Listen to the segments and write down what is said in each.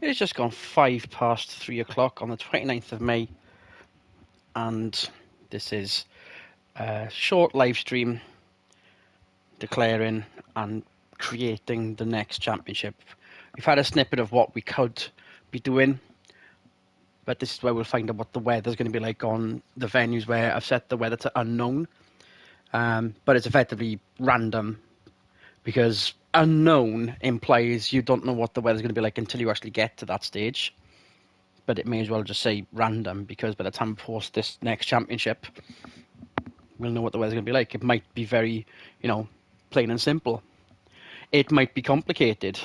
It's just gone 3:05 on the 29th of May, and this is a short live stream declaring and creating the next championship. We've had a snippet of what we could be doing, but this is where we'll find out what the weather's going to be like on the venues where I've set the weather to unknown. But it's effectively random, because unknown implies you don't know what the weather's going to be like until you actually get to that stage. But it may as well just say random, because by the time we post this next championship, we'll know what the weather's going to be like. It might be very, plain and simple. It might be complicated.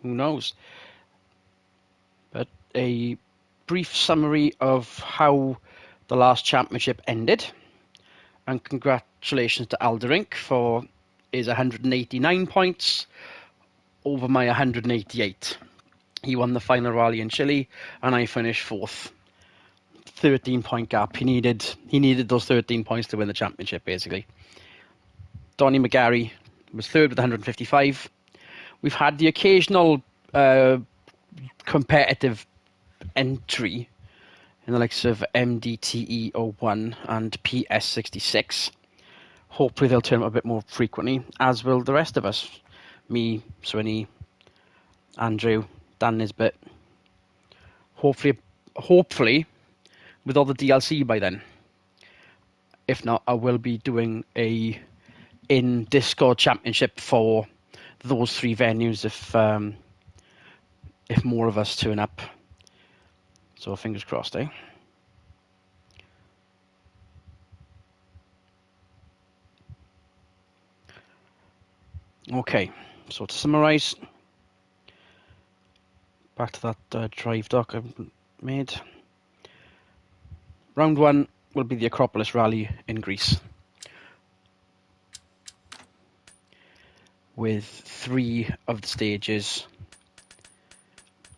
Who knows? But a brief summary of how the last championship ended. And congratulations to Alderink for his 189 points over my 188. He won the final rally in Chile, and I finished fourth. 13-point gap. He needed those 13 points to win the championship, basically. Donny McGarry was third with 155. We've had the occasional competitive entry in the likes of MDTE 01 and PS66. Hopefully they'll turn up a bit more frequently, as will the rest of us. Me, Swinny, Andrew, Dan Nisbet. Hopefully, with all the DLC by then. If not, I will be doing a in Discord championship for those three venues if more of us turn up. So fingers crossed, eh? Okay, so to summarise, back to that drive doc I made. Round 1 will be the Acropolis Rally in Greece, with 3 of the stages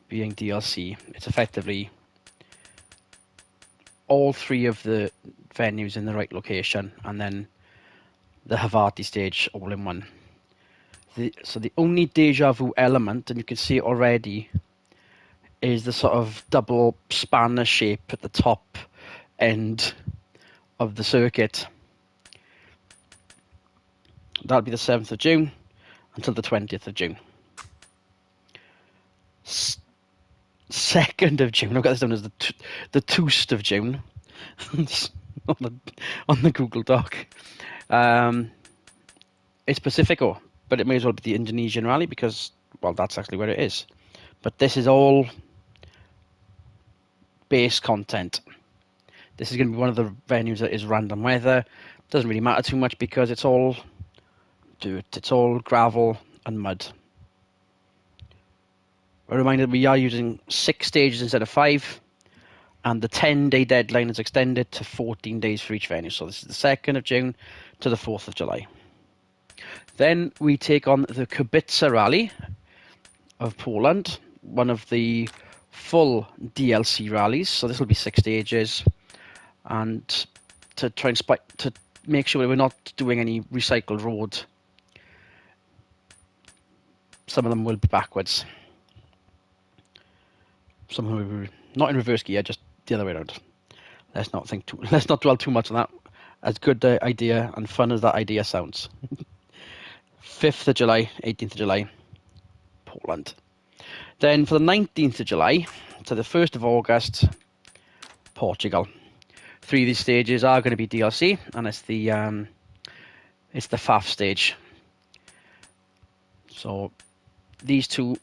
being DLC. It's effectively all 3 of the venues in the right location, and then the Havati stage all in one. So the only deja vu element, and you can see it already, is the sort of double spanner shape at the top end of the circuit. That'll be the 7th of June until the 20th of June. 2nd of June, I've got this down as the 2nd of June on the Google Doc. It's Pacifico, but it may as well be the Indonesian Rally, because, well, that's actually where it is. But this is all base content. This is going to be one of the venues that is random weather. Doesn't really matter too much because it's all dirt, it's all gravel and mud. A reminder, we are using 6 stages instead of 5, and the 10-day deadline is extended to 14 days for each venue. So this is the 2nd of June to the 4th of July. Then we take on the Kubica Rally of Poland, one of the full DLC rallies. So this will be 6 stages, and to try and to make sure we're not doing any recycled road, some of them will be backwards. Some of them will be not in reverse gear, just the other way around. Let's not dwell too much on that. As good an idea and fun as that idea sounds. 5th of July, 18th of July, Poland. Then for the 19th of July to the 1st of August, Portugal. 3 of these stages are going to be DLC, and it's the FAF stage. So these 2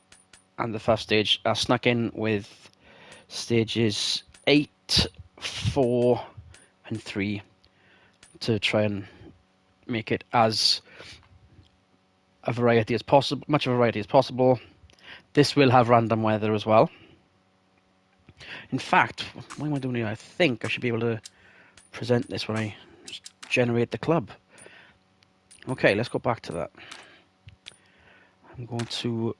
and the FAF stage are snuck in with stages 8, 4, and 3 to try and make it as much a variety as possible. This will have random weather as well. In fact, what am I doing here? I think I should be able to present this when I generate the club. Okay, let's go back to that. I'm going to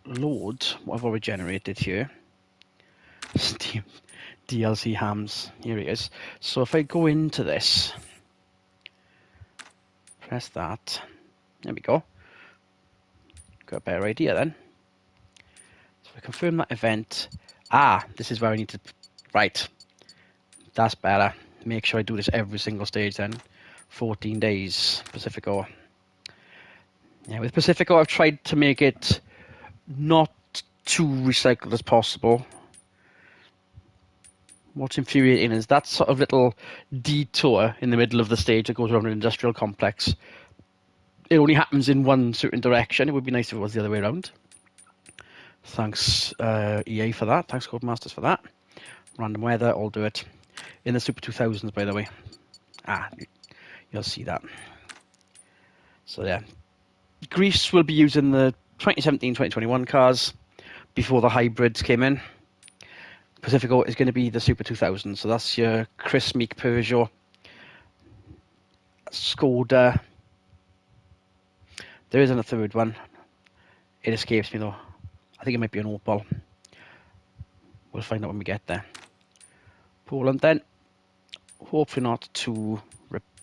load what I've already generated here. Steam DLC hams. Here it is. So if I go into this, press that. There we go. Got a better idea then. So confirm that event. Ah, this is where I need to, right, that's better. Make sure I do this every single stage then. 14 days, Pacifico. Yeah, with Pacifico I've tried to make it not too recycled as possible. What's infuriating is that sort of little detour in the middle of the stage that goes around an industrial complex. It only happens in one certain direction. It would be nice if it was the other way around. Thanks EA for that. Thanks Codemasters for that. Random weather, I'll do it. In the Super 2000s, by the way. Ah, you'll see that. So yeah. Greece will be using the 2017-2021 cars before the hybrids came in. Pacifico is going to be the Super 2000, so that's your Chris Meek Peugeot, Skoda. There isn't a third one. It escapes me though. I think it might be an Opel. We'll find out when we get there. Poland then. Hopefully not too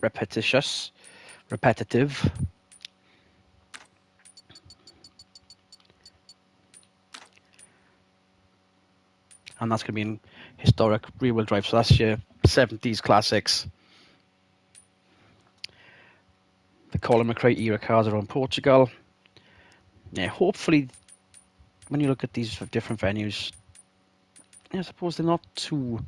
repetitive. And that's going to be in historic rear-wheel drive. So that's your 70s classics. The Colin McRae era cars around Portugal. Yeah, hopefully when you look at these different venues, yeah, I suppose they're not too...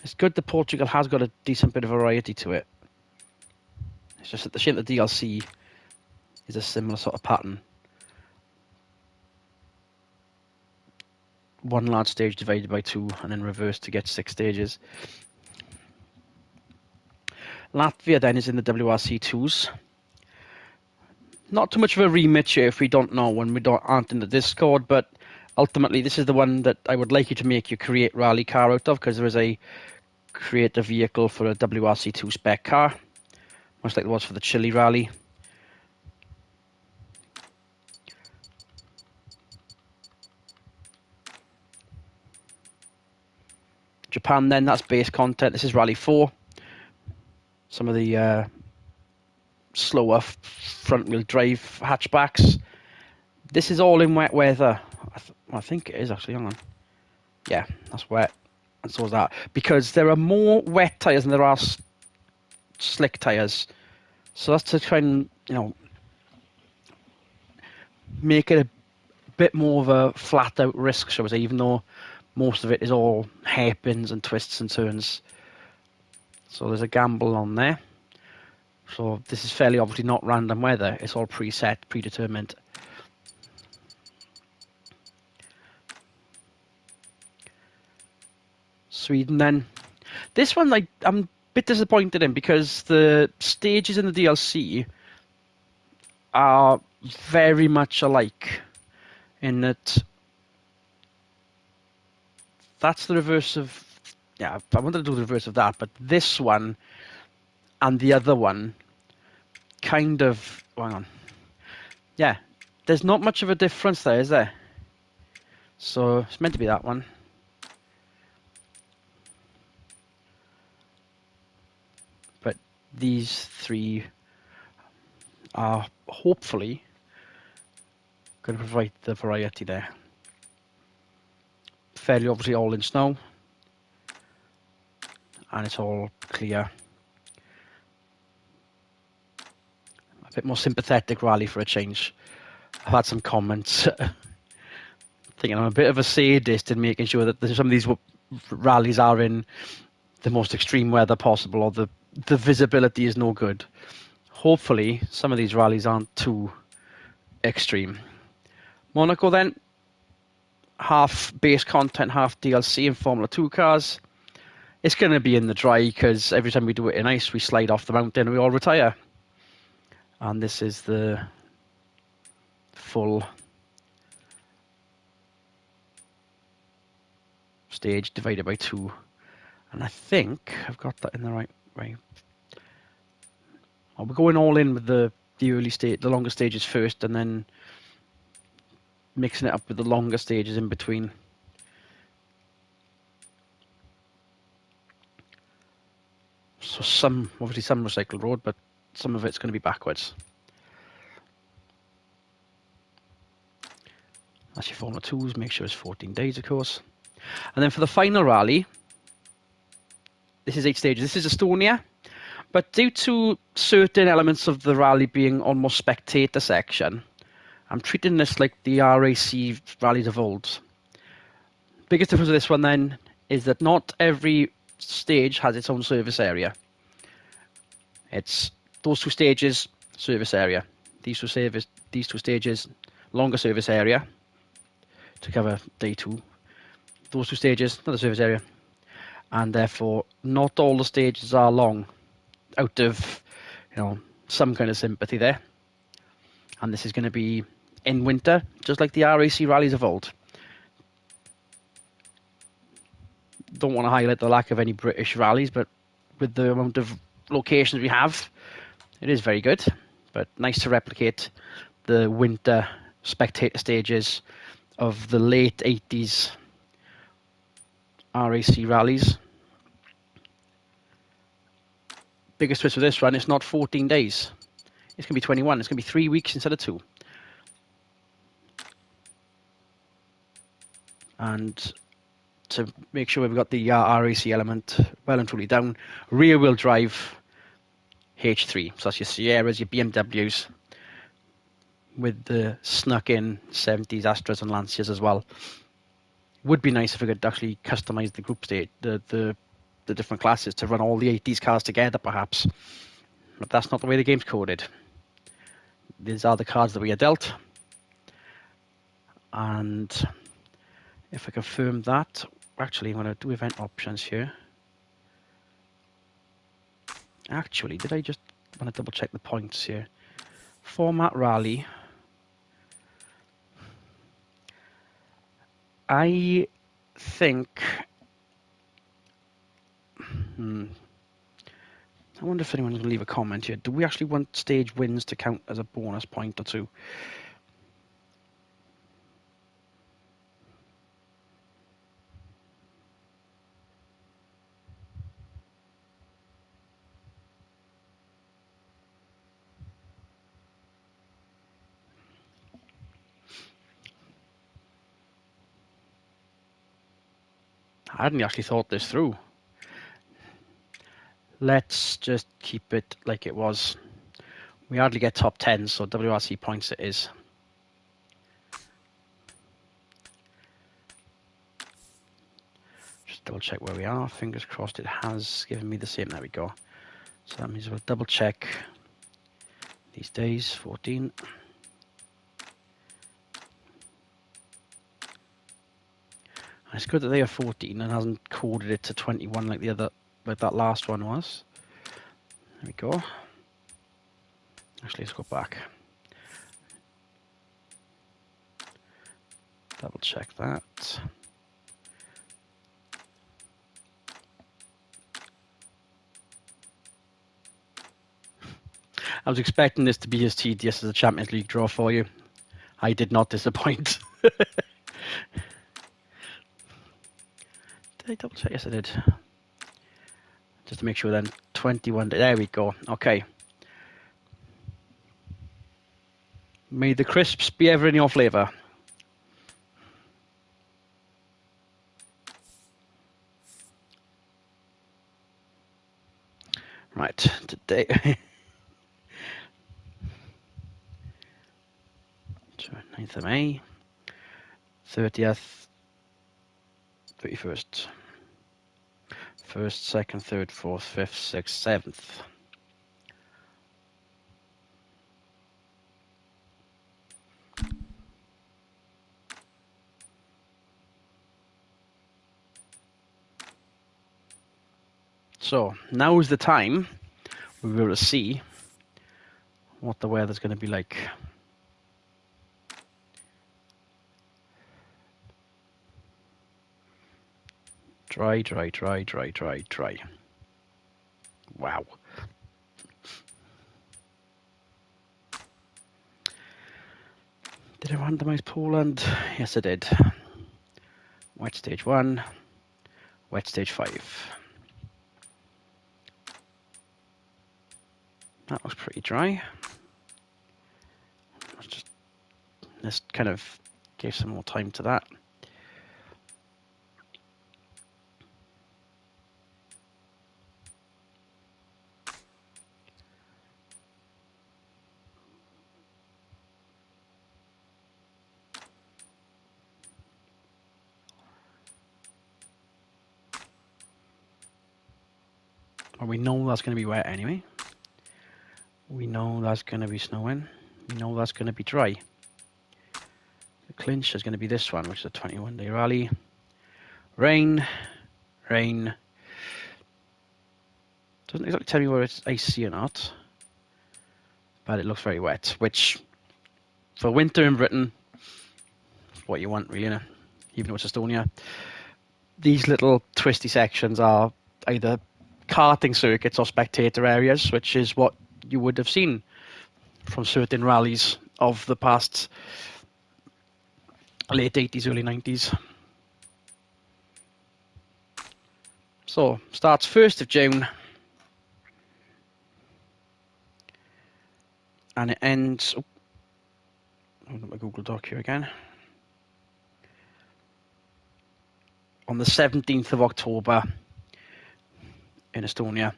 It's good that Portugal has got a decent bit of variety to it. It's just that the shame that DLC is a similar sort of pattern. One large stage divided by two and then reversed to get 6 stages. Latvia then is in the WRC 2s. Not too much of a remit here if we don't know when we aren't in the Discord, but ultimately this is the one that I would like you to make your Create Rally car out of, because there is a Create a vehicle for a WRC 2 spec car, much like there was for the Chile Rally. Japan then, that's base content. This is Rally 4. Some of the slower front-wheel drive hatchbacks. This is all in wet weather. I think it is actually, hang on. Yeah, that's wet. And so is that. Because there are more wet tyres than there are slick tyres. So that's to try and, make it a bit more of a flat-out risk, shall we say, even though most of it is all hairpins and twists and turns. So there's a gamble on there. So this is fairly obviously not random weather. It's all preset, predetermined. Sweden then. This one I'm a bit disappointed in because the stages in the DLC are very much alike in that that's the reverse of... Yeah, I wanted to do the reverse of that, but this one and the other one kind of... Oh, hang on. Yeah, there's not much of a difference there, is there? So it's meant to be that one. But these three are hopefully going to provide the variety there. Fairly obviously all in snow. And it's all clear. A bit more sympathetic rally for a change. I've had some comments thinking I'm a bit of a sadist in making sure that some of these rallies are in the most extreme weather possible, or the visibility is no good. Hopefully some of these rallies aren't too extreme. Monaco then, half base content, half DLC in Formula 2 cars. It's going to be in the dry because every time we do it in ice we slide off the mountain and we all retire. And this is the full stage divided by 2. And I think I've got that in the right way. We're going all in with the early stage, the longer stages first, and then mixing it up with the longer stages in between. So obviously some recycled road, but some of it's going to be backwards. That's your Formula 2s, make sure it's 14 days, of course. And then for the final rally, this is 8 stages. This is Estonia, but due to certain elements of the rally being almost spectator section, I'm treating this like the RAC rallies of old. Biggest difference with this one then is that not every stage has its own service area. It's those 2 stages, service area. These two stages, longer service area to cover day 2. Those 2 stages, another service area. And therefore, not all the stages are long, out of, some kind of sympathy there. And this is going to be in winter, just like the RAC rallies of old. Don't want to highlight the lack of any British rallies, but with the amount of locations we have, it is very good. But nice to replicate the winter spectator stages of the late 80s RAC rallies. Biggest twist with this run, it's not 14 days. It's going to be 21. It's going to be 3 weeks instead of 2. And to make sure we've got the RAC element well and truly down, rear-wheel drive H3. So that's your Sierras, your BMWs, with the snuck-in 70s Astras and Lancias as well. Would be nice if we could actually customize the group state, the different classes to run all the 80s cars together, perhaps. But that's not the way the game's coded. These are the cards that we are dealt. And if I confirm that, actually, I'm going to do event options here. Actually, did I just want to double check the points here? Format rally. I think... I wonder if anyone's going to leave a comment here. Do we actually want stage wins to count as a bonus point or 2? I hadn't actually thought this through. Let's just keep it like it was. We hardly get top 10, so WRC points it is. Just double check where we are. Fingers crossed it has given me the same. There we go. So that means we'll double check these days. 14. And it's good that they are 14 and hasn't coded it to 21 like that last one was. There we go. Actually, let's go back. Double check that. I was expecting this to be as tedious as a Champions League draw for you. I did not disappoint. Did I double check? Yes, I did. Just to make sure then. 21. There we go. Okay. May the crisps be ever in your flavour. Right, today... 9th of May, 30th, 31st, 1st, 2nd, 3rd, 4th, 5th, 6th, 7th. So now is the time we will see what the weather's going to be like. Dry, dry, dry, dry, dry, dry. Wow. Did I randomize Poland? Yes, I did. Wet stage 1, wet stage 5. That looks pretty dry. Let's kind of Gave some more time to that. Well, we know that's going to be wet anyway. We know that's going to be snowing. We know that's going to be dry. The clinch is going to be this one, which is a 21-day rally. Rain, rain. Doesn't exactly tell me whether it's icy or not, but it looks very wet, which for winter in Britain is what you want, really, even though it's Estonia. These little twisty sections are either karting circuits or spectator areas, which is what you would have seen from certain rallies of the past late 80s, early 90s. So, starts 1st of June and it ends... Hold up my Google Doc here again. On the 17th of October in Estonia.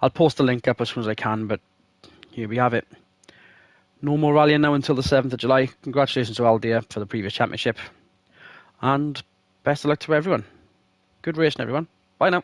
I'll post the link up as soon as I can, but here we have it. No more rallying now until the 7th of July. Congratulations to Aldia for the previous championship. And best of luck to everyone. Good racing, everyone. Bye now.